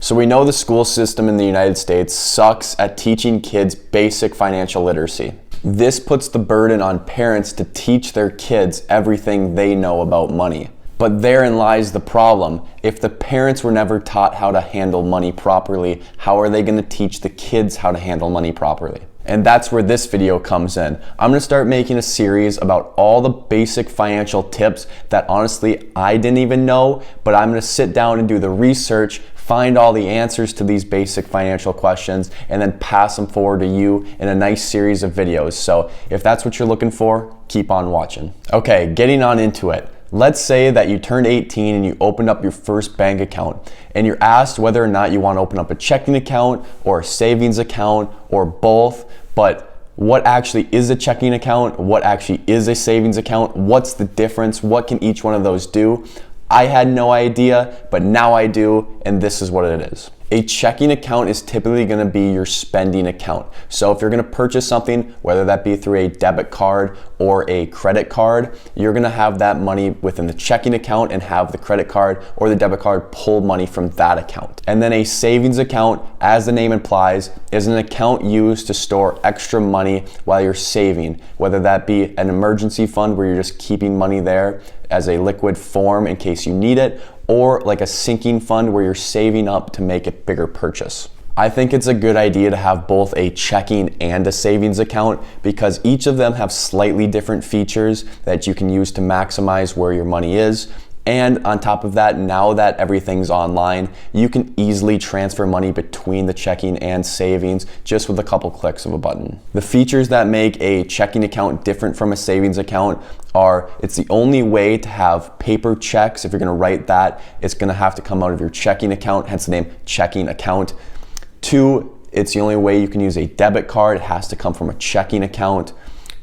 So we know the school system in the United States sucks at teaching kids basic financial literacy. This puts the burden on parents to teach their kids everything they know about money. But therein lies the problem. If the parents were never taught how to handle money properly, how are they going to teach the kids how to handle money properly? And that's where this video comes in. I'm gonna start making a series about all the basic financial tips that honestly I didn't even know, but I'm gonna sit down and do the research, find all the answers to these basic financial questions, and then pass them forward to you in a nice series of videos. So if that's what you're looking for, keep on watching. Okay, getting on into it. Let's say that you turned 18 and you opened up your first bank account and you're asked whether or not you want to open up a checking account or a savings account or both, but what actually is a checking account? What actually is a savings account? What's the difference? What can each one of those do? I had no idea, but now I do, and this is what it is. A checking account is typically going to be your spending account. So if you're going to purchase something, whether that be through a debit card or a credit card, you're going to have that money within the checking account and have the credit card or the debit card pull money from that account. And then a savings account, as the name implies, is an account used to store extra money while you're saving, whether that be an emergency fund where you're just keeping money there as a liquid form in case you need it, or like a sinking fund where you're saving up to make a bigger purchase. I think it's a good idea to have both a checking and a savings account because each of them have slightly different features that you can use to maximize where your money is. And on top of that, now that everything's online, you can easily transfer money between the checking and savings just with a couple clicks of a button. The features that make a checking account different from a savings account are it's the only way to have paper checks. If you're gonna write that, it's gonna have to come out of your checking account, hence the name checking account. 2, it's the only way you can use a debit card. It has to come from a checking account.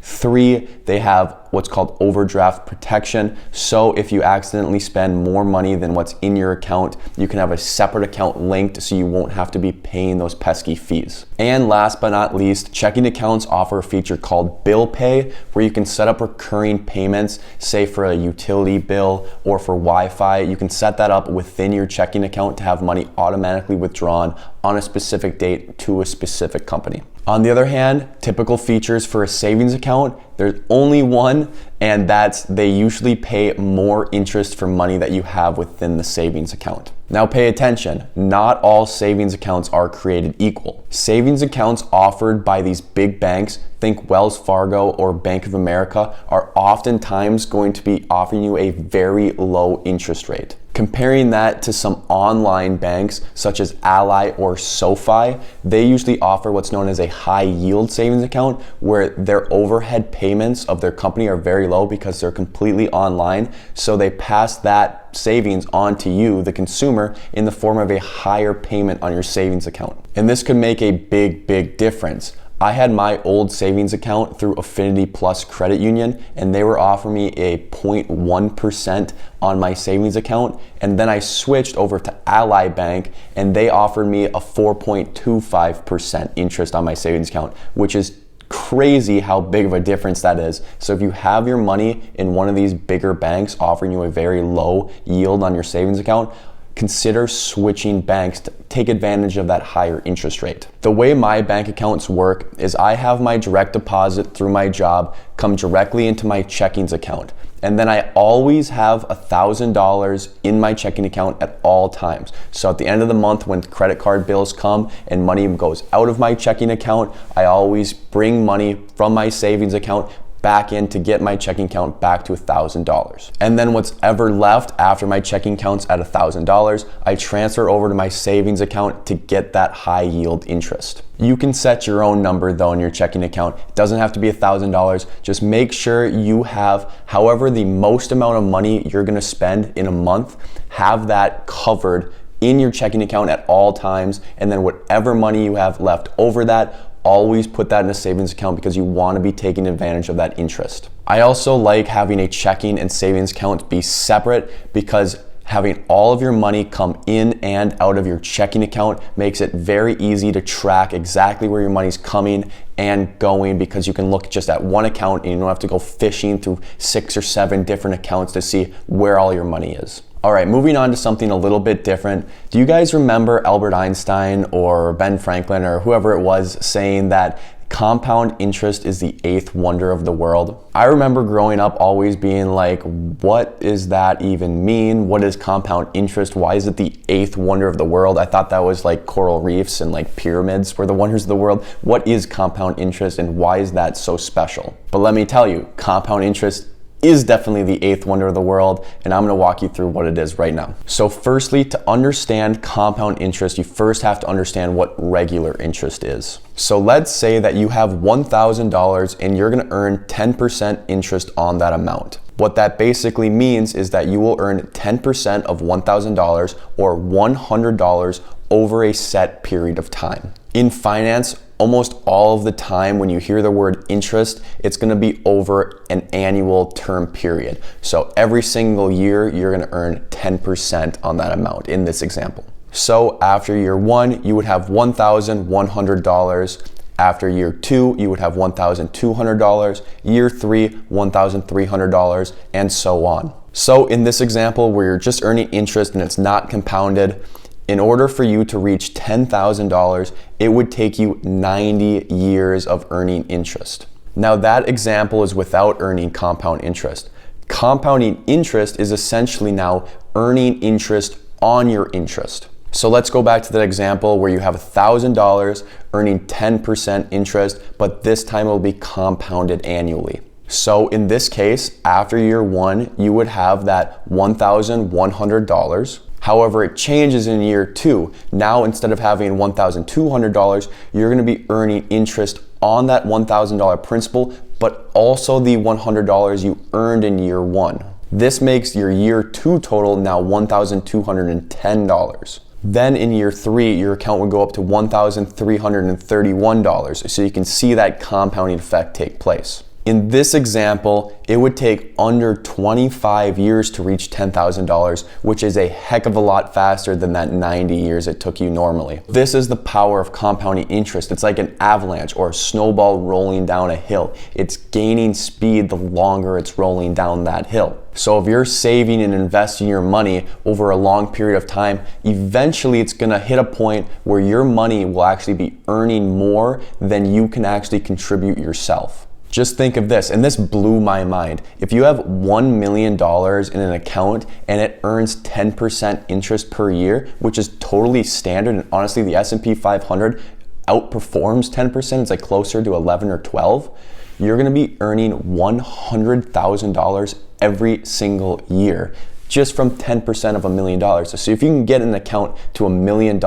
3, they have what's called overdraft protection. So if you accidentally spend more money than what's in your account, you can have a separate account linked so you won't have to be paying those pesky fees. And last but not least, checking accounts offer a feature called bill pay, where you can set up recurring payments, say for a utility bill or for Wi-Fi. You can set that up within your checking account to have money automatically withdrawn on a specific date to a specific company. On the other hand, typical features for a savings account, there's only one, and that's they usually pay more interest for money that you have within the savings account. Now pay attention, not all savings accounts are created equal. Savings accounts offered by these big banks, think Wells Fargo or Bank of America, are oftentimes going to be offering you a very low interest rate. Comparing that to some online banks such as Ally or SoFi, they usually offer what's known as a high yield savings account where their overhead payments of their company are very low because they're completely online. So they pass that savings on to you, the consumer, in the form of a higher payment on your savings account. And this could make a big difference. I had my old savings account through Affinity Plus Credit Union, and they were offering me a 0.1% on my savings account. And then I switched over to Ally Bank, and they offered me a 4.25% interest on my savings account, which is crazy how big of a difference that is. So if you have your money in one of these bigger banks offering you a very low yield on your savings account, consider switching banks to take advantage of that higher interest rate. The way my bank accounts work is I have my direct deposit through my job come directly into my checkings account. And then I always have $1,000 in my checking account at all times. So at the end of the month when credit card bills come and money goes out of my checking account, I always bring money from my savings account back in to get my checking account back to $1,000. And then what's ever left after my checking account's at $1,000, I transfer over to my savings account to get that high yield interest. You can set your own number though in your checking account. It doesn't have to be $1,000. Just make sure you have, however, the most amount of money you're gonna spend in a month, have that covered in your checking account at all times. And then whatever money you have left over that, always put that in a savings account because you want to be taking advantage of that interest. I also like having a checking and savings account be separate because having all of your money come in and out of your checking account makes it very easy to track exactly where your money's coming and going because you can look just at one account and you don't have to go fishing through 6 or 7 different accounts to see where all your money is. All right, moving on to something a little bit different. Do you guys remember Albert Einstein or Ben Franklin or whoever it was saying that compound interest is the eighth wonder of the world? I remember growing up always being like, what does that even mean? What is compound interest? Why is it the eighth wonder of the world? I thought that was like coral reefs and like pyramids were the wonders of the world. What is compound interest and why is that so special? But let me tell you, compound interest is definitely the eighth wonder of the world, and I'm gonna walk you through what it is right now. So firstly, to understand compound interest, you first have to understand what regular interest is. So let's say that you have $1,000 and you're gonna earn 10% interest on that amount. What that basically means is that you will earn 10% of $1,000 or $100 over a set period of time. In finance, almost all of the time when you hear the word interest, it's gonna be over an annual term period. So every single year, you're gonna earn 10% on that amount in this example. So after year one, you would have $1,100. After year two, you would have $1,200. Year three, $1,300, and so on. So in this example where you're just earning interest and it's not compounded, in order for you to reach $10,000, it would take you 90 years of earning interest. Now that example is without earning compound interest. Compounding interest is essentially now earning interest on your interest. So let's go back to that example where you have $1,000 earning 10% interest, but this time it will be compounded annually. So in this case, after year one, you would have that $1,100. However, it changes in year two. Now, instead of having $1,200, you're gonna be earning interest on that $1,000 principal, but also the $100 you earned in year one. This makes your year two total now $1,210. Then in year three, your account would go up to $1,331. So you can see that compounding effect take place. In this example, it would take under 25 years to reach $10,000, which is a heck of a lot faster than that 90 years it took you normally. This is the power of compounding interest. It's like an avalanche or a snowball rolling down a hill. It's gaining speed the longer it's rolling down that hill. So if you're saving and investing your money over a long period of time, eventually it's gonna hit a point where your money will actually be earning more than you can actually contribute yourself. Just think of this, and this blew my mind. If you have $1 million in an account and it earns 10% interest per year, which is totally standard, and honestly the S&P 500 outperforms 10%, it's like closer to 11 or 12, you're gonna be earning $100,000 every single year, just from 10% of $1 million. So if you can get an account to $1 million,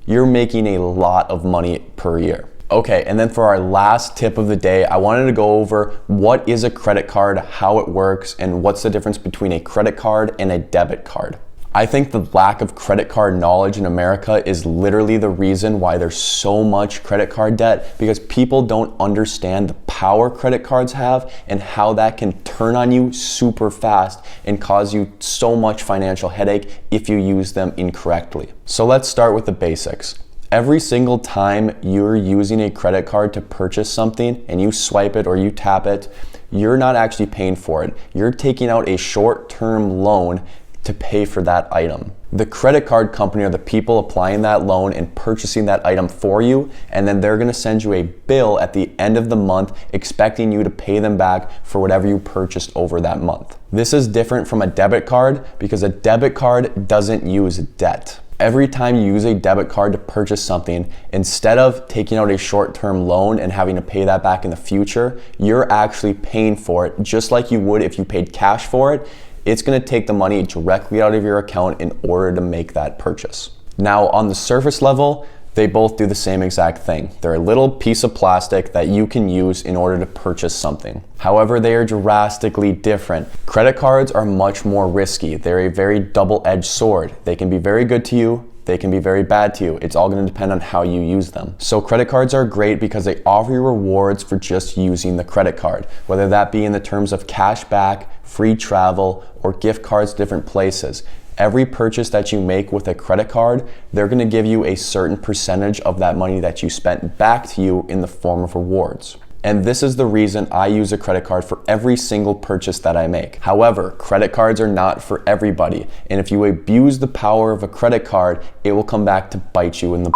you're making a lot of money per year. Okay, and then for our last tip of the day, I wanted to go over what is a credit card, how it works, and what's the difference between a credit card and a debit card. I think the lack of credit card knowledge in America is literally the reason why there's so much credit card debt, because people don't understand the power credit cards have and how that can turn on you super fast and cause you so much financial headache if you use them incorrectly. So let's start with the basics. Every single time you're using a credit card to purchase something and you swipe it or you tap it, you're not actually paying for it. You're taking out a short-term loan to pay for that item. The credit card company are the people applying that loan and purchasing that item for you, and then they're gonna send you a bill at the end of the month expecting you to pay them back for whatever you purchased over that month. This is different from a debit card because a debit card doesn't use debt. Every time you use a debit card to purchase something, instead of taking out a short-term loan and having to pay that back in the future, you're actually paying for it just like you would if you paid cash for it. It's gonna take the money directly out of your account in order to make that purchase. Now, on the surface level, they both do the same exact thing. They're a little piece of plastic that you can use in order to purchase something. However, they are drastically different. Credit cards are much more risky. They're a very double-edged sword. They can be very good to you, they can be very bad to you. It's all gonna depend on how you use them. So credit cards are great because they offer you rewards for just using the credit card, whether that be in the terms of cash back, free travel, or gift cards to different places. Every purchase that you make with a credit card, they're gonna give you a certain percentage of that money that you spent back to you in the form of rewards. And this is the reason I use a credit card for every single purchase that I make. However, credit cards are not for everybody. And if you abuse the power of a credit card, it will come back to bite you in the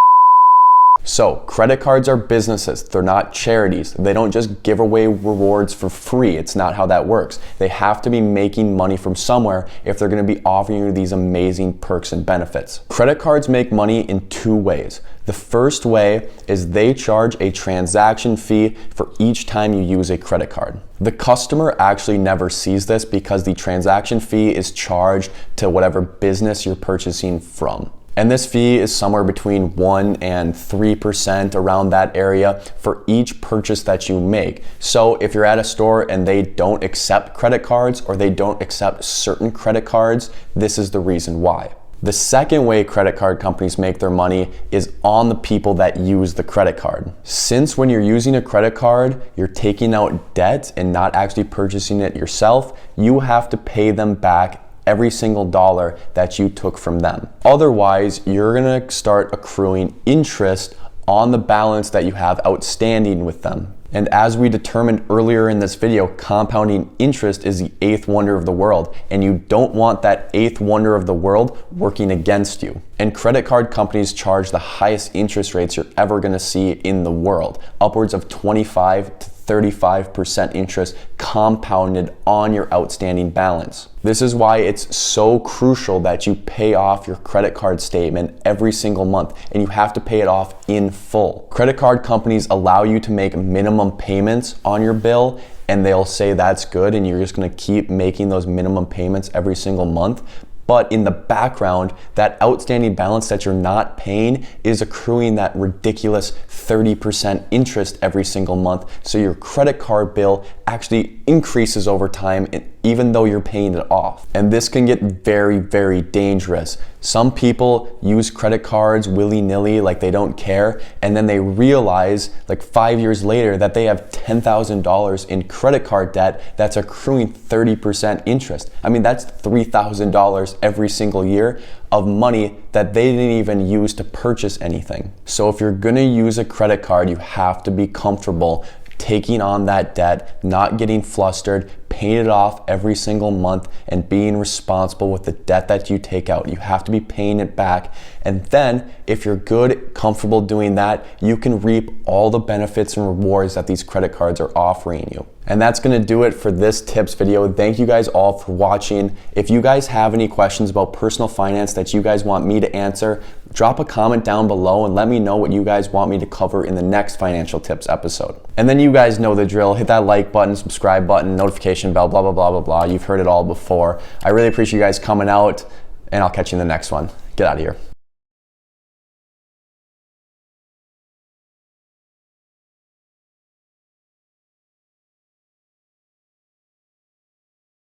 So, credit cards are businesses. They're not charities. They don't just give away rewards for free. It's not how that works. They have to be making money from somewhere if they're going to be offering you these amazing perks and benefits. Credit cards make money in two ways. The first way is they charge a transaction fee for each time you use a credit card. The customer actually never sees this because the transaction fee is charged to whatever business you're purchasing from. And this fee is somewhere between 1 and 3%, around that area, for each purchase that you make. So if you're at a store and they don't accept credit cards or they don't accept certain credit cards, this is the reason why. The second way credit card companies make their money is on the people that use the credit card. Since when you're using a credit card, you're taking out debt and not actually purchasing it yourself, you have to pay them back every single dollar that you took from them. Otherwise, you're gonna start accruing interest on the balance that you have outstanding with them. And as we determined earlier in this video, compounding interest is the eighth wonder of the world, and you don't want that eighth wonder of the world working against you. And credit card companies charge the highest interest rates you're ever gonna see in the world, upwards of 25 to 35% interest compounded on your outstanding balance. This is why it's so crucial that you pay off your credit card statement every single month, and you have to pay it off in full. Credit card companies allow you to make minimum payments on your bill, and they'll say that's good and you're just gonna keep making those minimum payments every single month. But in the background, that outstanding balance that you're not paying is accruing that ridiculous 30% interest every single month. So your credit card bill actually increases over time, even though you're paying it off. And this can get very, very dangerous. Some people use credit cards willy-nilly, like they don't care, and then they realize like 5 years later that they have $10,000 in credit card debt that's accruing 30% interest. I mean, that's $3,000 every single year of money that they didn't even use to purchase anything. So if you're gonna use a credit card, you have to be comfortable taking on that debt, not getting flustered, paying it off every single month, and being responsible with the debt that you take out. You have to be paying it back. And then if you're good, comfortable doing that, you can reap all the benefits and rewards that these credit cards are offering you. And that's gonna do it for this tips video. Thank you guys all for watching. If you guys have any questions about personal finance that you guys want me to answer, drop a comment down below and let me know what you guys want me to cover in the next financial tips episode. And then you guys know the drill. Hit that like button, subscribe button, notification bell, blah, blah, blah, blah, blah. You've heard it all before. I really appreciate you guys coming out, and I'll catch you in the next one. Get out of here.